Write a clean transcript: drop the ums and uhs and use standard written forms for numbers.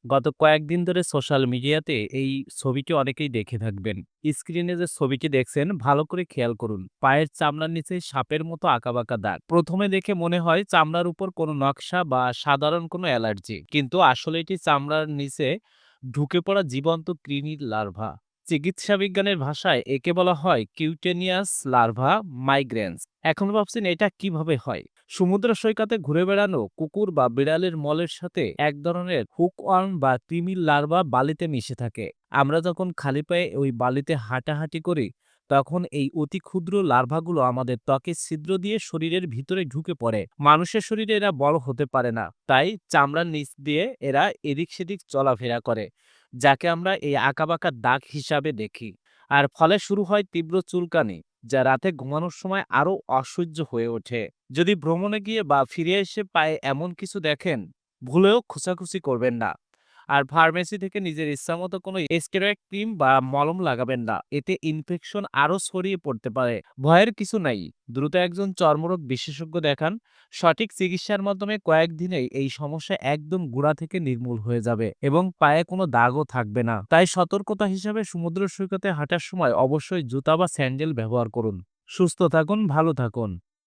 গত কয়েকদিন ধরে সোশ্যাল মিডিয়াতে এই ছবিটি অনেকেই দেখে থাকবেন। স্ক্রিনে যে ছবিটি দেখছেন ভালো করে খেয়াল করুন। পায়ের চামড়ার নিচে সাপের মতো আঁকাবাঁকা দাগ। প্রথমে দেখে মনে হয় চামড়ার উপর কোনো নকশা বা সাধারণ কোনো অ্যালার্জি, কিন্তু আসলে এটি চামড়ার নিচে ঢুকে পড়া জীবন্ত কৃমির লার্ভা। চিকিৎসা বিজ্ঞানের ভাষায় একে বলা হয় কিউটেনিয়াস লার্ভা মাইগ্রেন্স। এখন ভাবছেন এটা কিভাবে হয়? সমুদ্র সৈকতে ঘুরে বেড়ানো কুকুর বা বিড়ালের মলের সাথে এক ধরনের হুকওয়ার্ম বা কৃমির লার্ভা বালিতে মিশে থাকে। আমরা যখন খালি পায়ে ওই বালিতে হাঁটাহাঁটি করি, তখন এই অতি ক্ষুদ্র লার্ভাগুলো আমাদের ত্বকের ছিদ্র দিয়ে শরীরের ভিতরে ঢুকে পড়ে। মানুষের শরীরে এরা বড় হতে পারে না, তাই চামড়ার নিচ দিয়ে এরা এদিক সেদিক চলাফেরা করে, যাকে আমরা এই আঁকাবাঁকা দাগ হিসাবে দেখি। আর ফলে শুরু হয় তীব্র চুলকানি, যা রাতে ঘুমানোর সময় আরো অসহ্য হয়ে ওঠে। যদি ভ্রমণে গিয়ে বা ফিরে এসে পায়ে এমন কিছু দেখেন, ভুলেও খোঁচাখুচি করবেন না। আর ফার্মেসি থেকে নিজের ইচ্ছামতো কোনো স্টেরয়েড ক্রিম বা মলম লাগাবেন না। এতে ইনফেকশন আরো ছড়িয়ে পড়তে পারে। ভয়ের কিছু নাই। দ্রুত একজন চর্মরোগ বিশেষজ্ঞ দেখান। সঠিক চিকিৎসার মাধ্যমে কয়েকদিনেই এই সমস্যা একদম গোড়া থেকে নির্মূল হয়ে যাবে এবং পায়ে কোনো দাগও থাকবে না। তাই সতর্কতা হিসাবে সমুদ্র সৈকতে হাঁটার সময় অবশ্যই জুতা বা স্যান্ডেল ব্যবহার করুন। সুস্থ থাকুন, ভালো থাকুন।